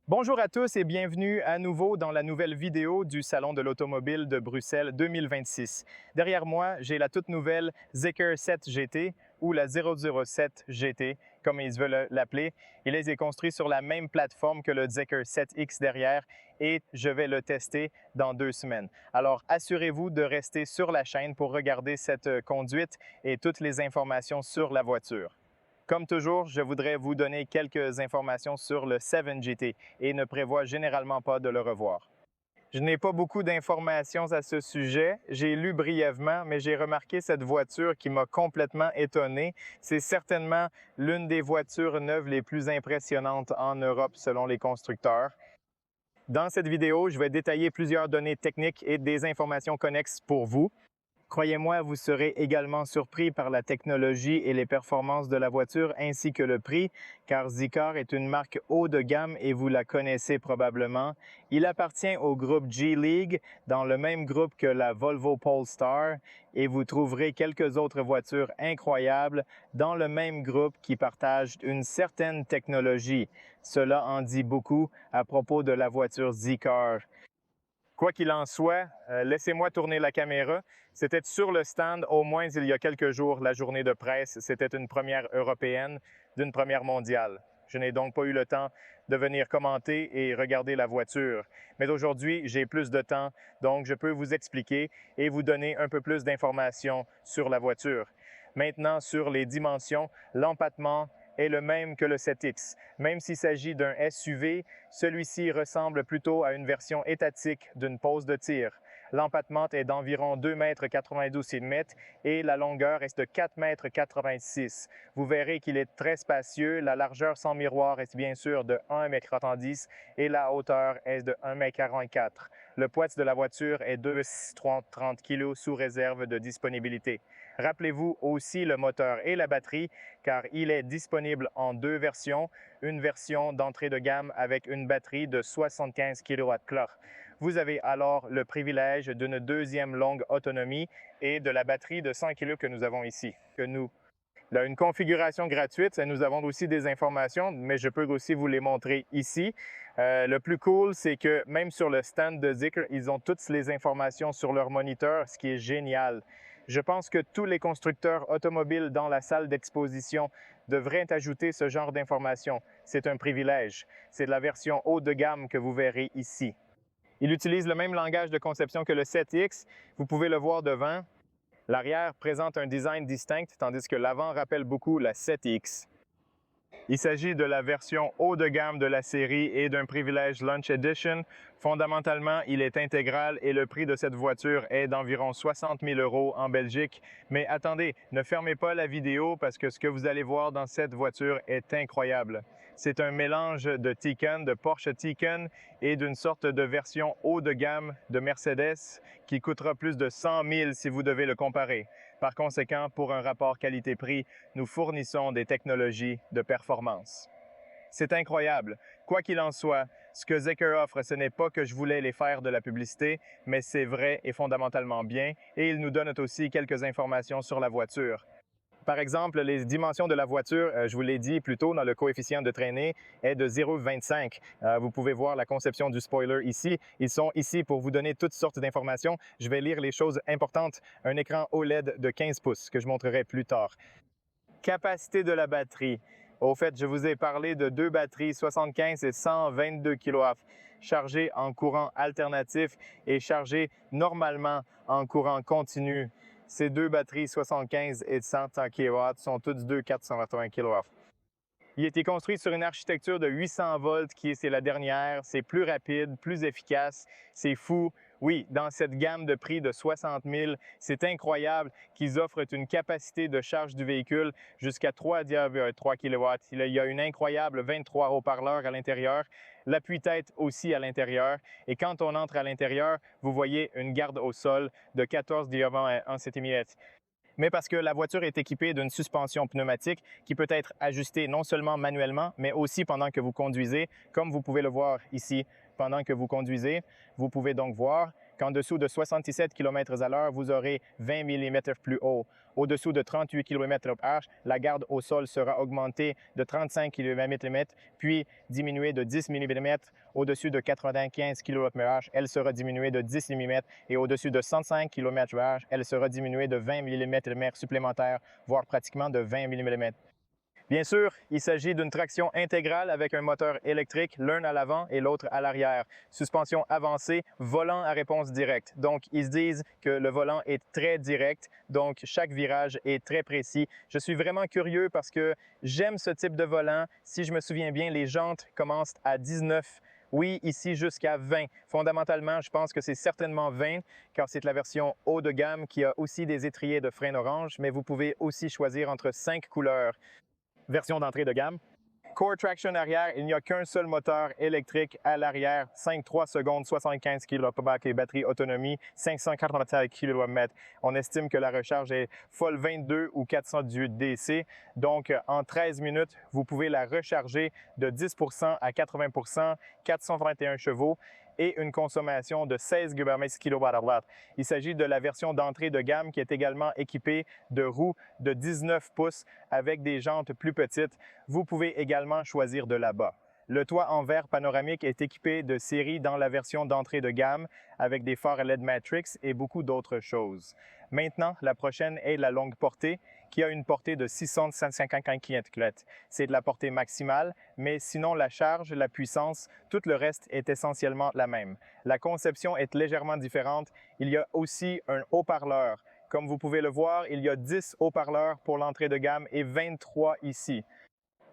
Bonjour à tous et bienvenue à nouveau dans la nouvelle vidéo du Salon de l'automobile de Bruxelles 2026. Derrière moi, j'ai la toute nouvelle Zeekr 7 GT ou la 007 GT, comme ils veulent l'appeler. Il est construit sur la même plateforme que le Zeekr 7X derrière et je vais le tester dans 2 semaines. Alors assurez-vous de rester sur la chaîne pour regarder cette conduite et toutes les informations sur la voiture. Comme toujours, je voudrais vous donner quelques informations sur le 7 GT et ne prévois généralement pas de le revoir. Je n'ai pas beaucoup d'informations à ce sujet. J'ai lu brièvement, mais j'ai remarqué cette voiture qui m'a complètement étonné. C'est certainement l'une des voitures neuves les plus impressionnantes en Europe selon les constructeurs. Dans cette vidéo, je vais détailler plusieurs données techniques et des informations connexes pour vous. Croyez-moi, vous serez également surpris par la technologie et les performances de la voiture ainsi que le prix, car Zeekr est une marque haut de gamme et vous la connaissez probablement. Il appartient au groupe Geely, dans le même groupe que la Volvo Polestar, et vous trouverez quelques autres voitures incroyables dans le même groupe qui partagent une certaine technologie. Cela en dit beaucoup à propos de la voiture Zeekr. Quoi qu'il en soit, laissez-moi tourner la caméra. C'était sur le stand au moins il y a quelques jours, la journée de presse. C'était une première européenne d'une première mondiale. Je n'ai donc pas eu le temps de venir commenter et regarder la voiture. Mais aujourd'hui, j'ai plus de temps, donc je peux vous expliquer et vous donner un peu plus d'informations sur la voiture. Maintenant, sur les dimensions, l'empattement est le même que le 7X. Même s'il s'agit d'un SUV, celui-ci ressemble plutôt à une version étatique d'une pose de tir. L'empattement est d'environ 2,92 m et la longueur est de 4,86 m. Vous verrez qu'il est très spacieux. La largeur sans miroir est bien sûr de 1,70 m et la hauteur est de 1,44 m. Le poids de la voiture est de 30 kg sous réserve de disponibilité. Rappelez-vous aussi le moteur et la batterie car il est disponible en deux versions, une version d'entrée de gamme avec une batterie de 75 kWh. Vous avez alors le privilège d'une deuxième longue autonomie et de la batterie de 100 kg que nous avons ici. Il a une configuration gratuite, nous avons aussi des informations, mais je peux aussi vous les montrer ici. Le plus cool, c'est que même sur le stand de Zeekr, ils ont toutes les informations sur leur moniteur, ce qui est génial. Je pense que tous les constructeurs automobiles dans la salle d'exposition devraient ajouter ce genre d'informations. C'est un privilège. C'est la version haut de gamme que vous verrez ici. Il utilise le même langage de conception que le 7X. Vous pouvez le voir devant. L'arrière présente un design distinct, tandis que l'avant rappelle beaucoup la 7X. Il s'agit de la version haut de gamme de la série et d'un privilège Lunch Edition. Fondamentalement, il est intégral et le prix de cette voiture est d'environ 60 000 € en Belgique. Mais attendez, ne fermez pas la vidéo parce que ce que vous allez voir dans cette voiture est incroyable. C'est un mélange de Taycan, de Porsche Taycan et d'une sorte de version haut de gamme de Mercedes qui coûtera plus de 100 000 si vous devez le comparer. Par conséquent, pour un rapport qualité-prix, nous fournissons des technologies de performance. C'est incroyable. Quoi qu'il en soit, ce que Zeekr offre, ce n'est pas que je voulais les faire de la publicité, mais c'est vrai et fondamentalement bien, et ils nous donnent aussi quelques informations sur la voiture. Par exemple, les dimensions de la voiture, je vous l'ai dit plus tôt dans le coefficient de traînée, est de 0,25. Vous pouvez voir la conception du spoiler ici. Ils sont ici pour vous donner toutes sortes d'informations. Je vais lire les choses importantes. Un écran OLED de 15 pouces que je montrerai plus tard. Capacité de la batterie. Au fait, je vous ai parlé de deux batteries 75 et 122 kWh chargées en courant alternatif et chargées normalement en courant continu. Ces deux batteries 75 et 100 kW sont toutes deux 480 kW. Il a été construit sur une architecture de 800 volts c'est la dernière, c'est plus rapide, plus efficace, c'est fou. Oui, dans cette gamme de prix de 60 000, c'est incroyable qu'ils offrent une capacité de charge du véhicule jusqu'à 3,3 kW. Il y a une incroyable 23 haut-parleurs à l'intérieur, l'appui-tête aussi à l'intérieur. Et quand on entre à l'intérieur, vous voyez une garde au sol de 14,1 cm. Mais parce que la voiture est équipée d'une suspension pneumatique qui peut être ajustée non seulement manuellement, mais aussi pendant que vous conduisez, comme vous pouvez le voir ici. Pendant que vous conduisez, vous pouvez donc voir qu'en dessous de 77 km/h, vous aurez 20 mm plus haut. Au-dessous de 38 km/h, la garde au sol sera augmentée de 35 mm, puis diminuée de 10 mm. Au-dessus de 95 km/h, elle sera diminuée de 10 mm et au-dessus de 105 km/h, elle sera diminuée de 20 mm supplémentaires, voire pratiquement de 20 mm. Bien sûr, il s'agit d'une traction intégrale avec un moteur électrique, l'un à l'avant et l'autre à l'arrière. Suspension avancée, volant à réponse directe. Donc, ils se disent que le volant est très direct, donc chaque virage est très précis. Je suis vraiment curieux parce que j'aime ce type de volant. Si je me souviens bien, les jantes commencent à 19. Oui, ici jusqu'à 20. Fondamentalement, je pense que c'est certainement 20 car c'est la version haut de gamme qui a aussi des étriers de frein orange, mais vous pouvez aussi choisir entre 5 couleurs. Version d'entrée de gamme. Core Traction arrière, il n'y a qu'un seul moteur électrique à l'arrière, 5-3 secondes, 75 km et batterie autonomie, 587 km. On estime que la recharge est folle 22 ou 418 DC. Donc, en 13 minutes, vous pouvez la recharger de 10 à 80 421 chevaux et une consommation de 16 kWh. Il s'agit de la version d'entrée de gamme qui est également équipée de roues de 19 pouces avec des jantes plus petites. Vous pouvez également choisir de là-bas. Le toit en verre panoramique est équipé de série dans la version d'entrée de gamme avec des phares LED Matrix et beaucoup d'autres choses. Maintenant, la prochaine est la longue portée qui a une portée de 655 km. C'est de la portée maximale, mais sinon la charge, la puissance, tout le reste est essentiellement la même. La conception est légèrement différente. Il y a aussi un haut-parleur. Comme vous pouvez le voir, il y a 10 haut-parleurs pour l'entrée de gamme et 23 ici.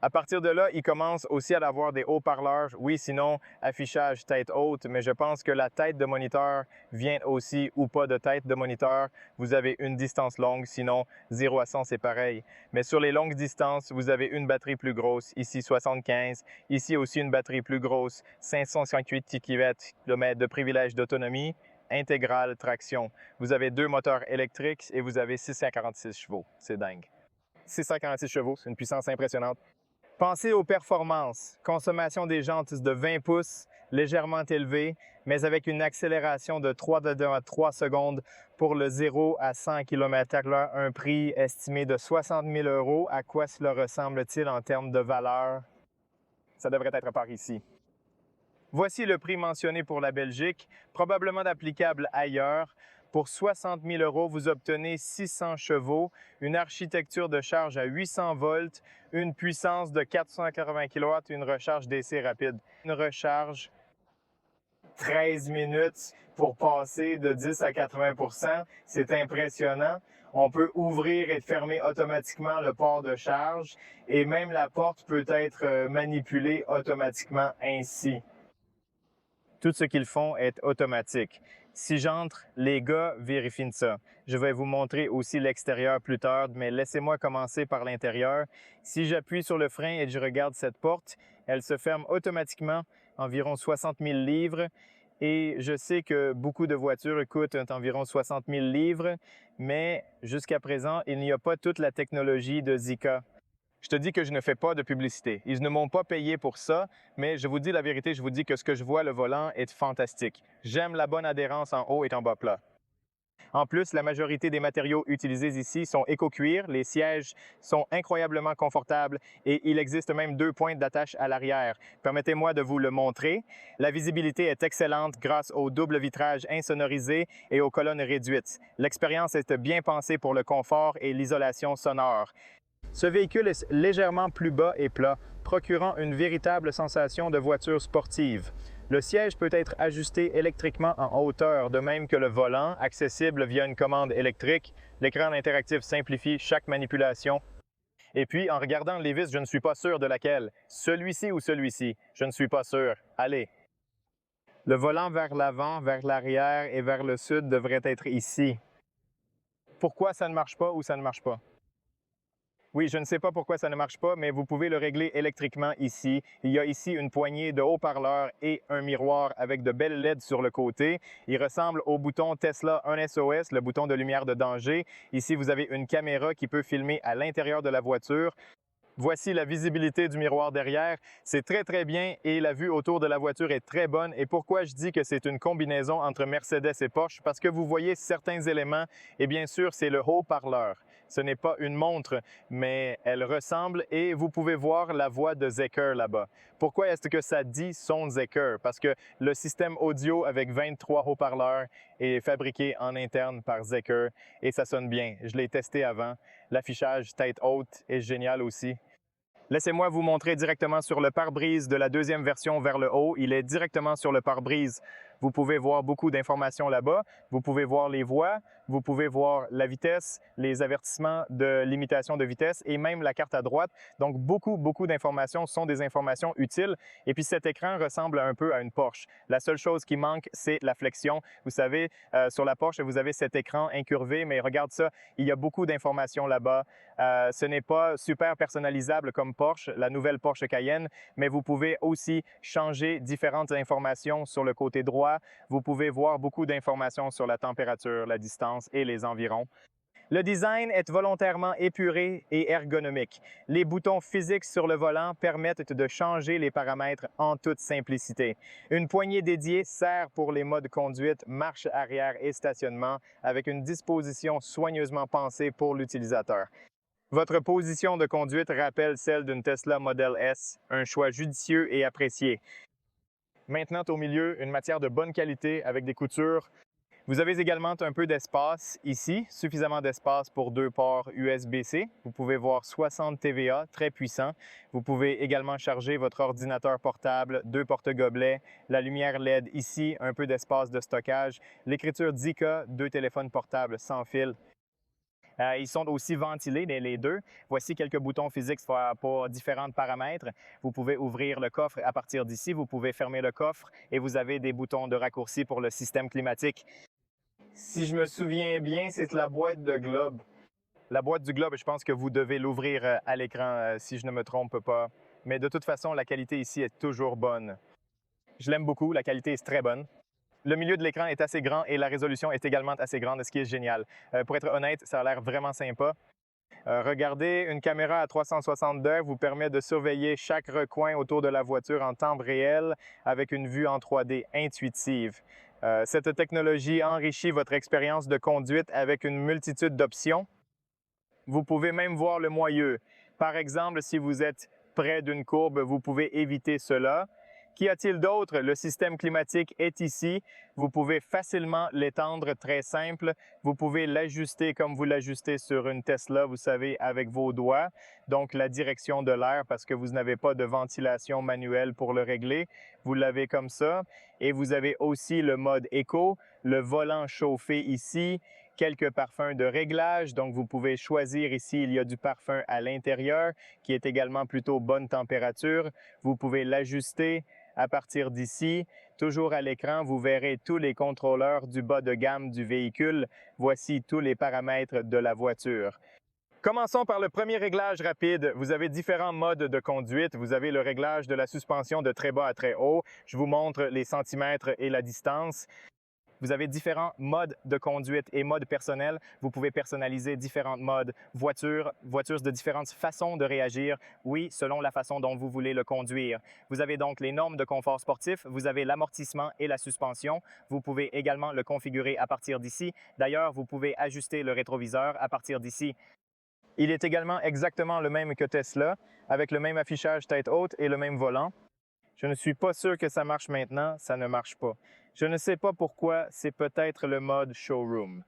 À partir de là, il commence aussi à avoir des haut-parleurs. Oui, sinon, affichage tête haute, mais je pense que la tête de moniteur vient aussi ou pas de tête de moniteur. Vous avez une distance longue, sinon 0 à 100, c'est pareil. Mais sur les longues distances, vous avez une batterie plus grosse, ici 75, ici aussi une batterie plus grosse, 558 km de privilège d'autonomie, intégrale traction. Vous avez deux moteurs électriques et vous avez 646 chevaux. C'est dingue. 646 chevaux, c'est une puissance impressionnante. Pensez aux performances. Consommation des jantes de 20 pouces, légèrement élevée, mais avec une accélération de 3,3 secondes pour le 0 à 100 km/h, un prix estimé de 60 000 €. À quoi cela ressemble-t-il en termes de valeur? Ça devrait être par ici. Voici le prix mentionné pour la Belgique, probablement applicable ailleurs. Pour 60 000 €, vous obtenez 600 chevaux, une architecture de charge à 800 volts, une puissance de 480 kW, une recharge DC rapide. Une recharge 13 minutes pour passer de 10 à 80 %. C'est impressionnant. On peut ouvrir et fermer automatiquement le port de charge et même la porte peut être manipulée automatiquement ainsi. Tout ce qu'ils font est automatique. Si j'entre, les gars vérifient ça. Je vais vous montrer aussi l'extérieur plus tard, mais laissez-moi commencer par l'intérieur. Si j'appuie sur le frein et je regarde cette porte, elle se ferme automatiquement, environ 60 000 livres. Et je sais que beaucoup de voitures coûtent environ 60 000 livres, mais jusqu'à présent, il n'y a pas toute la technologie de Zika. Je te dis que je ne fais pas de publicité. Ils ne m'ont pas payé pour ça, mais je vous dis la vérité, je vous dis que ce que je vois, le volant, est fantastique. J'aime la bonne adhérence en haut et en bas plat. En plus, la majorité des matériaux utilisés ici sont éco-cuir, les sièges sont incroyablement confortables et il existe même deux pointes d'attache à l'arrière. Permettez-moi de vous le montrer. La visibilité est excellente grâce au double vitrage insonorisé et aux colonnes réduites. L'expérience est bien pensée pour le confort et l'isolation sonore. Ce véhicule est légèrement plus bas et plat, procurant une véritable sensation de voiture sportive. Le siège peut être ajusté électriquement en hauteur, de même que le volant, accessible via une commande électrique. L'écran interactif simplifie chaque manipulation. Et puis, en regardant les vis, je ne suis pas sûr de laquelle. Celui-ci ou celui-ci? Je ne suis pas sûr. Allez! Le volant vers l'avant, vers l'arrière et vers le sud devrait être ici. Pourquoi ça ne marche pas ou ça ne marche pas? Oui, je ne sais pas pourquoi ça ne marche pas, mais vous pouvez le régler électriquement ici. Il y a ici une poignée de haut-parleurs et un miroir avec de belles LED sur le côté. Il ressemble au bouton Tesla 1 SOS, le bouton de lumière de danger. Ici, vous avez une caméra qui peut filmer à l'intérieur de la voiture. Voici la visibilité du miroir derrière. C'est très bien et la vue autour de la voiture est très bonne. Et pourquoi je dis que c'est une combinaison entre Mercedes et Porsche? Parce que vous voyez certains éléments et bien sûr, c'est le haut-parleur. Ce n'est pas une montre, mais elle ressemble et vous pouvez voir la voix de Zeker là-bas. Pourquoi est-ce que ça dit son Zeker? Parce que le système audio avec 23 haut-parleurs est fabriqué en interne par Zeker et ça sonne bien. Je l'ai testé avant. L'affichage tête haute est génial aussi. Laissez-moi vous montrer directement sur le pare-brise de la deuxième version vers le haut. Il est directement sur le pare-brise. Vous pouvez voir beaucoup d'informations là-bas. Vous pouvez voir les voies, vous pouvez voir la vitesse, les avertissements de limitation de vitesse et même la carte à droite. Donc, beaucoup d'informations sont des informations utiles. Et puis, cet écran ressemble un peu à une Porsche. La seule chose qui manque, c'est la flexion. Vous savez, sur la Porsche, vous avez cet écran incurvé, mais regarde ça, il y a beaucoup d'informations là-bas. Ce n'est pas super personnalisable comme Porsche, la nouvelle Porsche Cayenne, mais vous pouvez aussi changer différentes informations sur le côté droit. Vous pouvez voir beaucoup d'informations sur la température, la distance et les environs. Le design est volontairement épuré et ergonomique. Les boutons physiques sur le volant permettent de changer les paramètres en toute simplicité. Une poignée dédiée sert pour les modes conduite, marche arrière et stationnement avec une disposition soigneusement pensée pour l'utilisateur. Votre position de conduite rappelle celle d'une Tesla Model S, un choix judicieux et apprécié. Maintenant, au milieu, une matière de bonne qualité avec des coutures. Vous avez également un peu d'espace ici, suffisamment d'espace pour 2 ports USB-C. Vous pouvez voir 60 TVA, très puissant. Vous pouvez également charger votre ordinateur portable, 2 porte-gobelets, la lumière LED ici, un peu d'espace de stockage, l'écriture Zika, 2 téléphones portables sans fil. Ils sont aussi ventilés, les deux. Voici quelques boutons physiques pour différents paramètres. Vous pouvez ouvrir le coffre à partir d'ici, vous pouvez fermer le coffre et vous avez des boutons de raccourci pour le système climatique. Si je me souviens bien, c'est la boîte de Globe. La boîte du Globe, je pense que vous devez l'ouvrir à l'écran si je ne me trompe pas. Mais de toute façon, la qualité ici est toujours bonne. Je l'aime beaucoup, la qualité est très bonne. Le milieu de l'écran est assez grand et la résolution est également assez grande, ce qui est génial. Pour être honnête, ça a l'air vraiment sympa. Regardez, une caméra à 360 degrés vous permet de surveiller chaque recoin autour de la voiture en temps réel avec une vue en 3D intuitive. Cette technologie enrichit votre expérience de conduite avec une multitude d'options. Vous pouvez même voir le moyeu. Par exemple, si vous êtes près d'une courbe, vous pouvez éviter cela. Qu'y a-t-il d'autre? Le système climatique est ici. Vous pouvez facilement l'étendre, très simple. Vous pouvez l'ajuster comme vous l'ajustez sur une Tesla, vous savez, avec vos doigts. Donc, la direction de l'air, parce que vous n'avez pas de ventilation manuelle pour le régler. Vous l'avez comme ça. Et vous avez aussi le mode éco, le volant chauffé ici, quelques parfums de réglage. Donc, vous pouvez choisir ici, il y a du parfum à l'intérieur qui est également plutôt bonne température. Vous pouvez l'ajuster à partir d'ici. Toujours à l'écran, vous verrez tous les contrôleurs du bas de gamme du véhicule. Voici tous les paramètres de la voiture. Commençons par le premier réglage rapide. Vous avez différents modes de conduite. Vous avez le réglage de la suspension de très bas à très haut. Je vous montre les centimètres et la distance. Vous avez différents modes de conduite et modes personnels. Vous pouvez personnaliser différents modes. Voitures de différentes façons de réagir, oui, selon la façon dont vous voulez le conduire. Vous avez donc les normes de confort sportif, vous avez l'amortissement et la suspension. Vous pouvez également le configurer à partir d'ici. D'ailleurs, vous pouvez ajuster le rétroviseur à partir d'ici. Il est également exactement le même que Tesla, avec le même affichage tête haute et le même volant. Je ne suis pas sûr que ça marche maintenant, ça ne marche pas. Je ne sais pas pourquoi, c'est peut-être le mode showroom.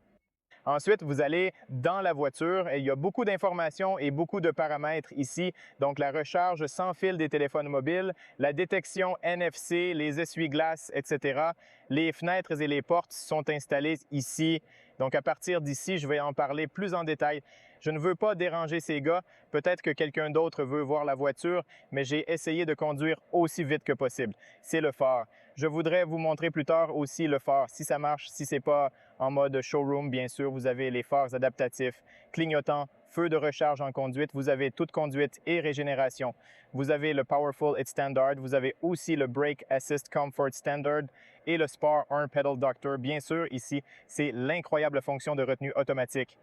Ensuite, vous allez dans la voiture et il y a beaucoup d'informations et beaucoup de paramètres ici. Donc, la recharge sans fil des téléphones mobiles, la détection NFC, les essuie-glaces, etc. Les fenêtres et les portes sont installées ici. Donc, à partir d'ici, je vais en parler plus en détail. Je ne veux pas déranger ces gars. Peut-être que quelqu'un d'autre veut voir la voiture, mais j'ai essayé de conduire aussi vite que possible. C'est le phare. Je voudrais vous montrer plus tard aussi le phare. Si ça marche, si ce n'est pas en mode showroom, bien sûr, vous avez les phares adaptatifs, clignotants, feu de recharge en conduite. Vous avez toute conduite et régénération. Vous avez le Powerful et Standard. Vous avez aussi le Brake Assist Comfort Standard et le Sport 1 Pedal Doctor. Bien sûr, ici, c'est l'incroyable fonction de retenue automatique.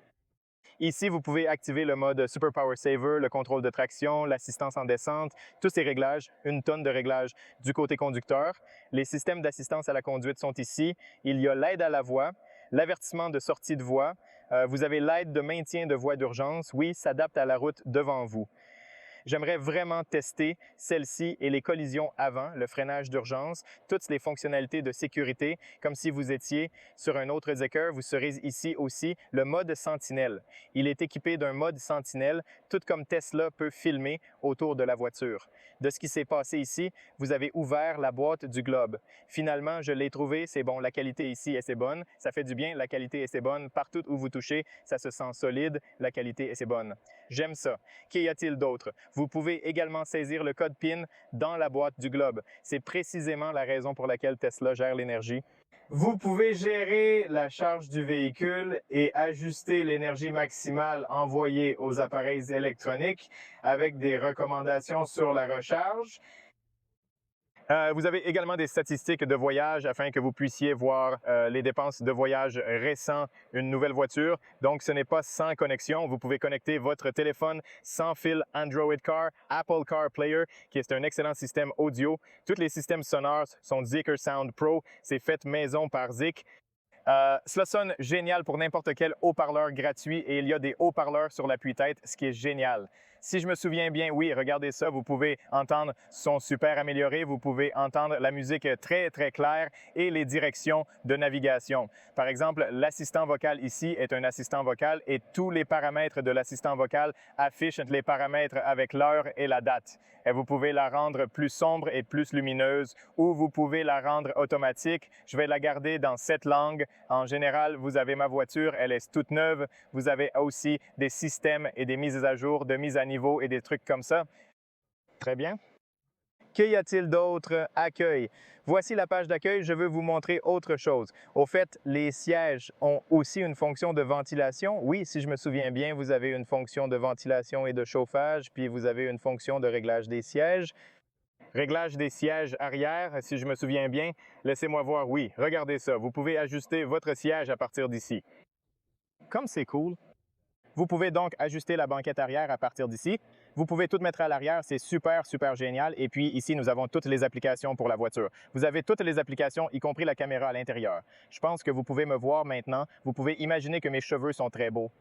Ici, vous pouvez activer le mode Super Power Saver, le contrôle de traction, l'assistance en descente, tous ces réglages, une tonne de réglages du côté conducteur. Les systèmes d'assistance à la conduite sont ici. Il y a l'aide à la voie, l'avertissement de sortie de voie. Vous avez l'aide de maintien de voie d'urgence. Oui, s'adapte à la route devant vous. J'aimerais vraiment tester celle-ci et les collisions avant, le freinage d'urgence, toutes les fonctionnalités de sécurité, comme si vous étiez sur un autre Zeekr, vous serez ici aussi le mode sentinelle. Il est équipé d'un mode sentinelle, tout comme Tesla peut filmer autour de la voiture. De ce qui s'est passé ici, vous avez ouvert la boîte du globe. Finalement, je l'ai trouvé, c'est bon, la qualité ici est bonne, ça fait du bien, la qualité est bonne, partout où vous touchez, ça se sent solide, la qualité est bonne. J'aime ça. Qu'y a-t-il d'autre? Vous pouvez également saisir le code PIN dans la boîte du globe. C'est précisément la raison pour laquelle Tesla gère l'énergie. Vous pouvez gérer la charge du véhicule et ajuster l'énergie maximale envoyée aux appareils électroniques avec des recommandations sur la recharge. Vous avez également des statistiques de voyage afin que vous puissiez voir les dépenses de voyage récents, une nouvelle voiture. Donc, ce n'est pas sans connexion. Vous pouvez connecter votre téléphone sans fil Android Car, Apple Car Player, qui est un excellent système audio. Tous les systèmes sonores sont Zeekr Sound Pro. C'est fait maison par Zik. Cela sonne génial pour n'importe quel haut-parleur gratuit et il y a des haut-parleurs sur l'appui-tête, ce qui est génial. Si je me souviens bien, oui, regardez ça, vous pouvez entendre son super amélioré, vous pouvez entendre la musique très, très claire et les directions de navigation. Par exemple, l'assistant vocal ici est un assistant vocal et tous les paramètres de l'assistant vocal affichent les paramètres avec l'heure et la date. Et vous pouvez la rendre plus sombre et plus lumineuse ou vous pouvez la rendre automatique. Je vais la garder dans cette langue. En général, vous avez ma voiture, elle est toute neuve. Vous avez aussi des systèmes et des mises à jour, de mise à niveau et des trucs comme ça. Très bien. Qu'y a-t-il d'autre? Accueil. Voici la page d'accueil. Je veux vous montrer autre chose. Au fait, les sièges ont aussi une fonction de ventilation. Oui, si je me souviens bien, vous avez une fonction de ventilation et de chauffage, puis vous avez une fonction de réglage des sièges. Réglage des sièges arrière, si je me souviens bien. Laissez-moi voir. Oui, regardez ça. Vous pouvez ajuster votre siège à partir d'ici. Comme c'est cool. Vous pouvez donc ajuster la banquette arrière à partir d'ici. Vous pouvez tout mettre à l'arrière, c'est super, super génial. Et puis ici, nous avons toutes les applications pour la voiture. Vous avez toutes les applications, y compris la caméra à l'intérieur. Je pense que vous pouvez me voir maintenant. Vous pouvez imaginer que mes cheveux sont très beaux.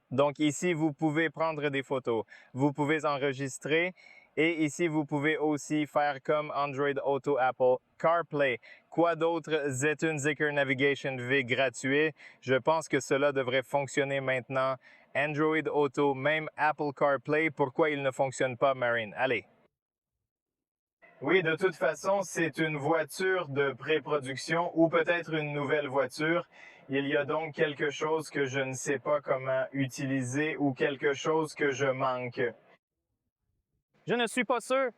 Donc ici, vous pouvez prendre des photos. Vous pouvez enregistrer. Et ici, vous pouvez aussi faire comme Android Auto Apple CarPlay. Quoi d'autre? Ztune Zeekr Navigation V gratuit. Je pense que cela devrait fonctionner maintenant. Android Auto, même Apple CarPlay. Pourquoi il ne fonctionne pas, Marine? Allez. Oui, de toute façon, c'est une voiture de pré-production ou peut-être une nouvelle voiture. Il y a donc quelque chose que je ne sais pas comment utiliser ou quelque chose que je manque. Je ne suis pas sûr.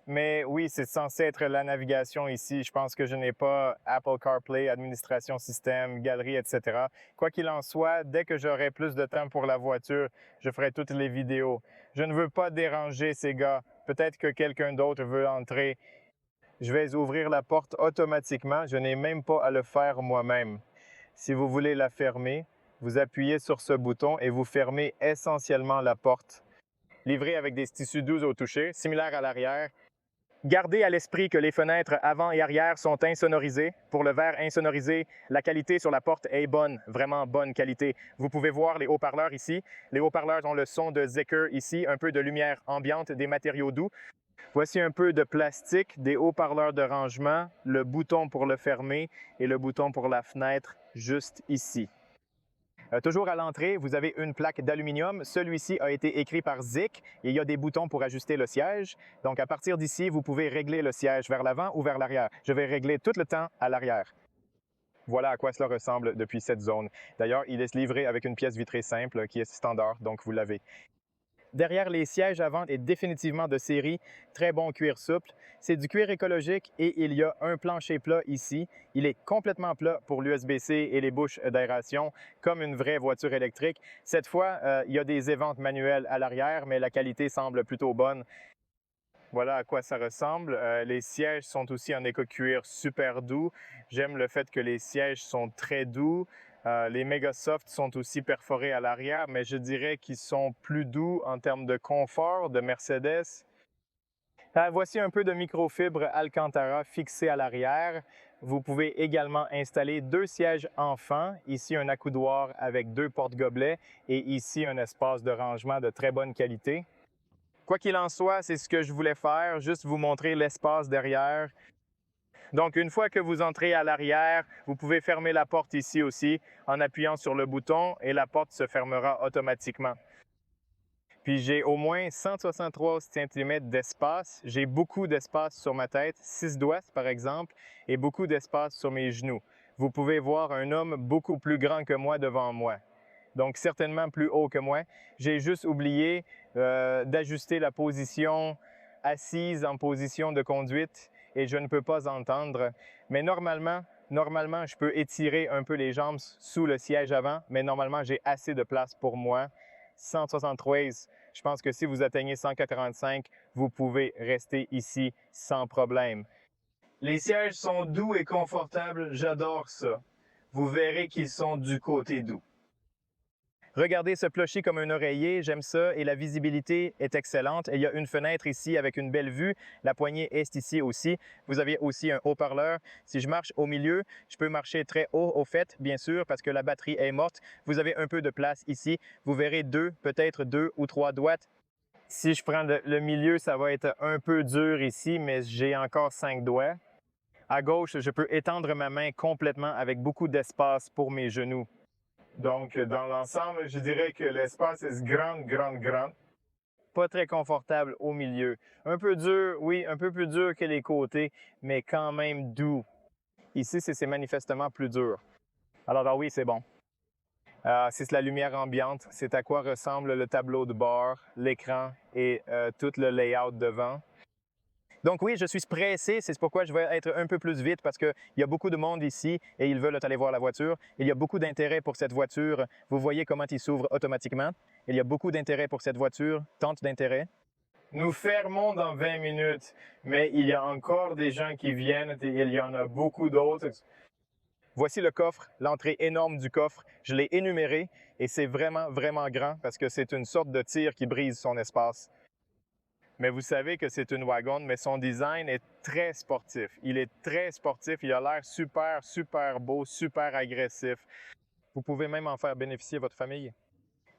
Mais oui, c'est censé être la navigation ici. Je pense que je n'ai pas Apple CarPlay, administration système, galerie, etc. Quoi qu'il en soit, dès que j'aurai plus de temps pour la voiture, je ferai toutes les vidéos. Je ne veux pas déranger ces gars. Peut-être que quelqu'un d'autre veut entrer. Je vais ouvrir la porte automatiquement. Je n'ai même pas à le faire moi-même. Si vous voulez la fermer, vous appuyez sur ce bouton et vous fermez essentiellement la porte. Livré avec des tissus doux au toucher, similaire à l'arrière. Gardez à l'esprit que les fenêtres avant et arrière sont insonorisées. Pour le verre insonorisé, la qualité sur la porte est bonne, vraiment bonne qualité. Vous pouvez voir les haut-parleurs ici. Les haut-parleurs ont le son de Zeekr ici, un peu de lumière ambiante, des matériaux doux. Voici un peu de plastique, des haut-parleurs de rangement, le bouton pour le fermer et le bouton pour la fenêtre juste ici. Toujours à l'entrée, vous avez une plaque d'aluminium. Celui-ci a été écrit par Zik et il y a des boutons pour ajuster le siège. Donc, à partir d'ici, vous pouvez régler le siège vers l'avant ou vers l'arrière. Je vais régler tout le temps à l'arrière. Voilà à quoi cela ressemble depuis cette zone. D'ailleurs, il est livré avec une pièce vitrée simple qui est standard, donc vous l'avez. Derrière les sièges avant est définitivement de série, très bon cuir souple. C'est du cuir écologique et il y a un plancher plat ici. Il est complètement plat pour l'USB-C et les bouches d'aération, comme une vraie voiture électrique. Cette fois, il y a des éventes manuelles à l'arrière, mais la qualité semble plutôt bonne. Voilà à quoi ça ressemble. Les sièges sont aussi en éco-cuir super doux. J'aime le fait que les sièges sont très doux. Les Megasoft sont aussi perforés à l'arrière, mais je dirais qu'ils sont plus doux en termes de confort de Mercedes. Voici un peu de microfibre Alcantara fixé à l'arrière. Vous pouvez également installer 2 sièges enfants, ici un accoudoir avec 2 porte-gobelets et ici un espace de rangement de très bonne qualité. Quoi qu'il en soit, c'est ce que je voulais faire, juste vous montrer l'espace derrière. Donc, une fois que vous entrez à l'arrière, vous pouvez fermer la porte ici aussi en appuyant sur le bouton et la porte se fermera automatiquement. Puis j'ai au moins 163 cm d'espace. J'ai beaucoup d'espace sur ma tête, 6 doigts par exemple, et beaucoup d'espace sur mes genoux. Vous pouvez voir un homme beaucoup plus grand que moi devant moi. Donc certainement plus haut que moi. J'ai juste oublié d'ajuster la position assise en position de conduite et je ne peux pas entendre. Mais normalement, je peux étirer un peu les jambes sous le siège avant, mais normalement, j'ai assez de place pour moi. 173, je pense que si vous atteignez 185, vous pouvez rester ici sans problème. Les sièges sont doux et confortables, j'adore ça. Vous verrez qu'ils sont du côté doux. Regardez ce clocher comme un oreiller, j'aime ça et la visibilité est excellente. Et il y a une fenêtre ici avec une belle vue. La poignée est ici aussi. Vous avez aussi un haut-parleur. Si je marche au milieu, je peux marcher très haut au fait, bien sûr, parce que la batterie est morte. Vous avez un peu de place ici. Vous verrez peut-être deux ou trois doigts. Si je prends le milieu, ça va être un peu dur ici, mais j'ai encore 5 doigts. À gauche, je peux étendre ma main complètement avec beaucoup d'espace pour mes genoux. Donc, dans l'ensemble, je dirais que l'espace est grand. Pas très confortable au milieu. Un peu dur, oui, un peu plus dur que les côtés, mais quand même doux. Ici, c'est manifestement plus dur. Alors, oui, c'est bon. C'est la lumière ambiante. C'est à quoi ressemble le tableau de bord, l'écran et tout le layout devant. Donc oui, je suis pressé, c'est pourquoi je vais être un peu plus vite parce qu'il y a beaucoup de monde ici et ils veulent aller voir la voiture. Il y a beaucoup d'intérêt pour cette voiture. Vous voyez comment il s'ouvre automatiquement. Il y a beaucoup d'intérêt pour cette voiture, tant d'intérêt. Nous fermons dans 20 minutes, mais il y a encore des gens qui viennent et il y en a beaucoup d'autres. Voici le coffre, l'entrée énorme du coffre. Je l'ai énuméré et c'est vraiment grand parce que c'est une sorte de tir qui brise son espace. Mais vous savez que c'est une wagon, mais son design est très sportif. Il est très sportif, il a l'air super beau, super agressif. Vous pouvez même en faire bénéficier votre famille.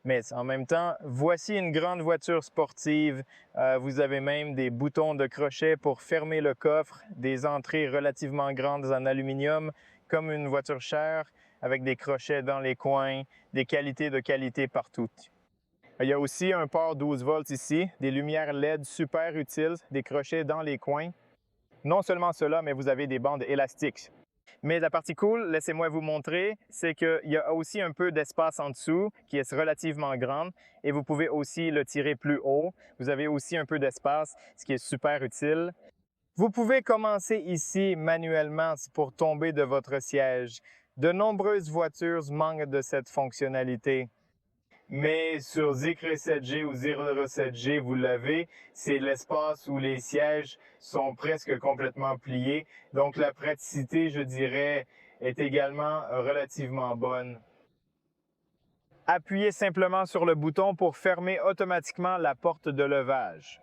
Mais en même temps, voici une grande voiture sportive. Vous avez même des boutons de crochet pour fermer le coffre, des entrées relativement grandes en aluminium, comme une voiture chère, avec des crochets dans les coins, des qualités de qualité partout. Il y a aussi un port 12 volts ici, des lumières LED super utiles, des crochets dans les coins. Non seulement cela, mais vous avez des bandes élastiques. Mais la partie cool, laissez-moi vous montrer, c'est qu'il y a aussi un peu d'espace en dessous qui est relativement grand et vous pouvez aussi le tirer plus haut. Vous avez aussi un peu d'espace, ce qui est super utile. Vous pouvez commencer ici manuellement pour tomber de votre siège. De nombreuses voitures manquent de cette fonctionnalité. Mais sur Zeekr 7G ou 007G, vous l'avez, c'est l'espace où les sièges sont presque complètement pliés. Donc la praticité, je dirais, est également relativement bonne. Appuyez simplement sur le bouton pour fermer automatiquement la porte de levage.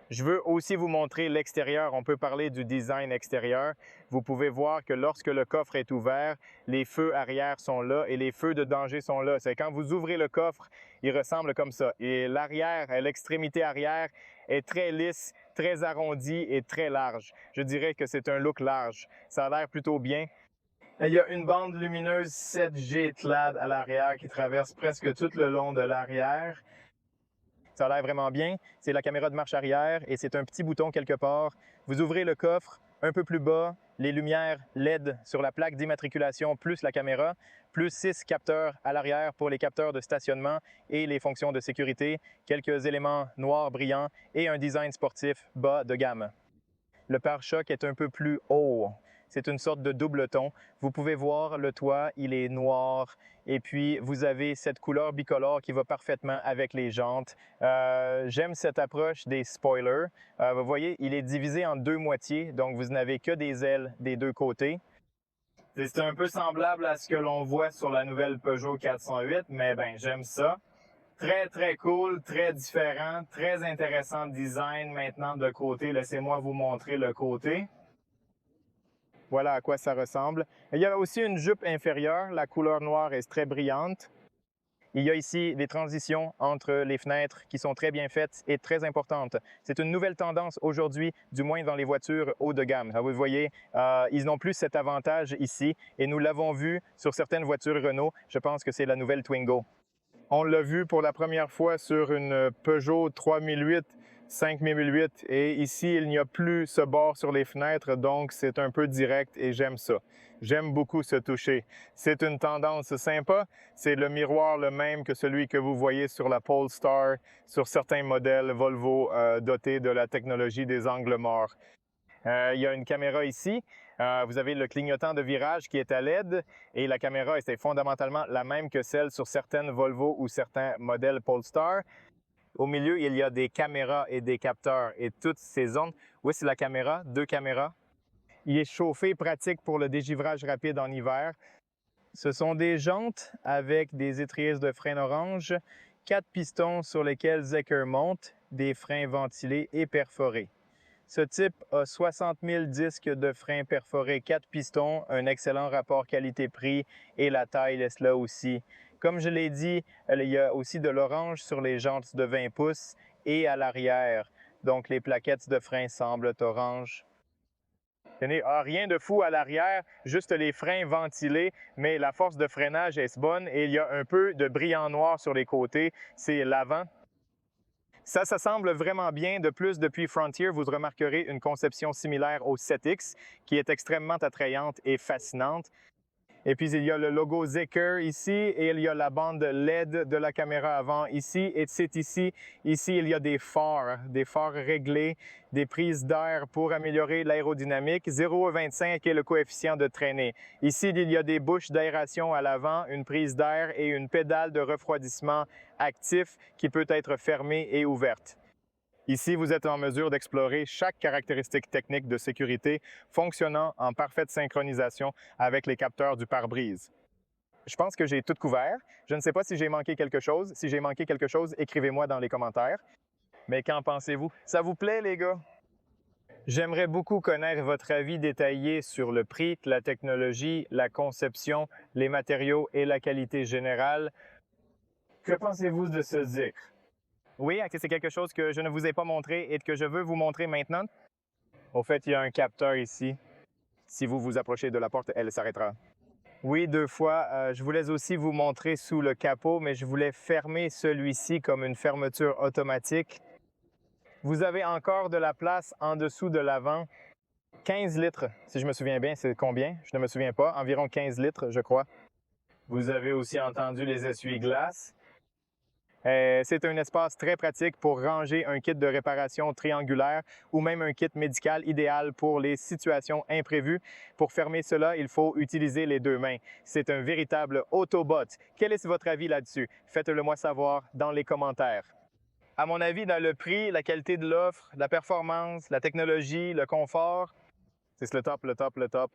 Je veux aussi vous montrer l'extérieur. On peut parler du design extérieur. Vous pouvez voir que lorsque le coffre est ouvert, les feux arrière sont là et les feux de danger sont là. C'est quand vous ouvrez le coffre, il ressemble comme ça. Et l'arrière, l'extrémité arrière est très lisse, très arrondie et très large. Je dirais que c'est un look large. Ça a l'air plutôt bien. Il y a une bande lumineuse 7G TLAD à l'arrière qui traverse presque tout le long de l'arrière. Ça a l'air vraiment bien. C'est la caméra de marche arrière et c'est un petit bouton quelque part. Vous ouvrez le coffre, un peu plus bas, les lumières LED sur la plaque d'immatriculation plus la caméra, plus 6 capteurs à l'arrière pour les capteurs de stationnement et les fonctions de sécurité, quelques éléments noirs brillants et un design sportif bas de gamme. Le pare-choc est un peu plus haut. C'est une sorte de double ton. Vous pouvez voir le toit, il est noir et puis vous avez cette couleur bicolore qui va parfaitement avec les jantes. J'aime cette approche des spoilers. Vous voyez, il est divisé en deux moitiés, donc vous n'avez que des ailes des deux côtés. C'est un peu semblable à ce que l'on voit sur la nouvelle Peugeot 408, mais ben j'aime ça. Très, très cool, très différent, très intéressant design maintenant de côté. Laissez-moi vous montrer le côté. Voilà à quoi ça ressemble. Il y a aussi une jupe inférieure. La couleur noire est très brillante. Il y a ici des transitions entre les fenêtres qui sont très bien faites et très importantes. C'est une nouvelle tendance aujourd'hui, du moins dans les voitures haut de gamme. Vous voyez, ils n'ont plus cet avantage ici et nous l'avons vu sur certaines voitures Renault. Je pense que c'est la nouvelle Twingo. On l'a vu pour la première fois sur une Peugeot 3008, 5008 et ici, il n'y a plus ce bord sur les fenêtres, donc c'est un peu direct et j'aime ça. J'aime beaucoup ce toucher. C'est une tendance sympa. C'est le miroir le même que celui que vous voyez sur la Polestar, sur certains modèles Volvo dotés de la technologie des angles morts. Il y a une caméra ici. Vous avez le clignotant de virage qui est à LED et la caméra est fondamentalement la même que celle sur certaines Volvo ou certains modèles Polestar. Au milieu, il y a des caméras et des capteurs et toutes ces zones. Oui, c'est la caméra, 2 caméras. Il est chauffé, pratique pour le dégivrage rapide en hiver. Ce sont des jantes avec des étriers de frein orange, 4 pistons sur lesquels Zeker monte, des freins ventilés et perforés. Ce type a 60 000 disques de freins perforés 4 pistons, un excellent rapport qualité-prix et la taille laisse là aussi. Comme je l'ai dit, il y a aussi de l'orange sur les jantes de 20 pouces et à l'arrière. Donc les plaquettes de frein semblent orange. Tenez, rien de fou à l'arrière, juste les freins ventilés, mais la force de freinage est bonne et il y a un peu de brillant noir sur les côtés, c'est l'avant. Ça semble vraiment bien. De plus, depuis Frontier, vous remarquerez une conception similaire au 7X qui est extrêmement attrayante et fascinante. Et puis, il y a le logo Zeker ici et il y a la bande LED de la caméra avant ici. Et c'est ici, il y a des phares réglés, des prises d'air pour améliorer l'aérodynamique. 0,25 est le coefficient de traînée. Ici, il y a des bouches d'aération à l'avant, une prise d'air et une pédale de refroidissement actif qui peut être fermée et ouverte. Ici, vous êtes en mesure d'explorer chaque caractéristique technique de sécurité fonctionnant en parfaite synchronisation avec les capteurs du pare-brise. Je pense que j'ai tout couvert. Je ne sais pas si j'ai manqué quelque chose. Si j'ai manqué quelque chose, écrivez-moi dans les commentaires. Mais qu'en pensez-vous? Ça vous plaît, les gars? J'aimerais beaucoup connaître votre avis détaillé sur le prix, la technologie, la conception, les matériaux et la qualité générale. Que pensez-vous de ce Zeker? Oui, c'est quelque chose que je ne vous ai pas montré et que je veux vous montrer maintenant. Au fait, il y a un capteur ici. Si vous vous approchez de la porte, elle s'arrêtera. Oui, 2 fois. Je voulais aussi vous montrer sous le capot, mais je voulais fermer celui-ci comme une fermeture automatique. Vous avez encore de la place en dessous de l'avant. 15 litres, si je me souviens bien. C'est combien? Je ne me souviens pas. Environ 15 litres, je crois. Vous avez aussi entendu les essuie-glaces. C'est un espace très pratique pour ranger un kit de réparation triangulaire ou même un kit médical idéal pour les situations imprévues. Pour fermer cela, il faut utiliser les 2 mains. C'est un véritable Autobot. Quel est votre avis là-dessus? Faites-le moi savoir dans les commentaires. À mon avis, dans le prix, la qualité de l'offre, la performance, la technologie, le confort, c'est le top, le top, le top.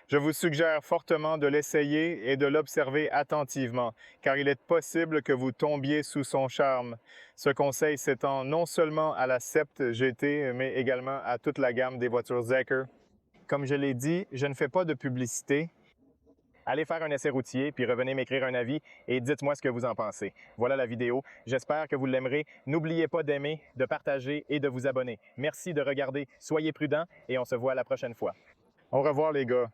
Je vous suggère fortement de l'essayer et de l'observer attentivement, car il est possible que vous tombiez sous son charme. Ce conseil s'étend non seulement à la Sept GT, mais également à toute la gamme des voitures Zeker. Comme je l'ai dit, je ne fais pas de publicité. Allez faire un essai routier, puis revenez m'écrire un avis et dites-moi ce que vous en pensez. Voilà la vidéo. J'espère que vous l'aimerez. N'oubliez pas d'aimer, de partager et de vous abonner. Merci de regarder. Soyez prudents et on se voit la prochaine fois. Au revoir les gars.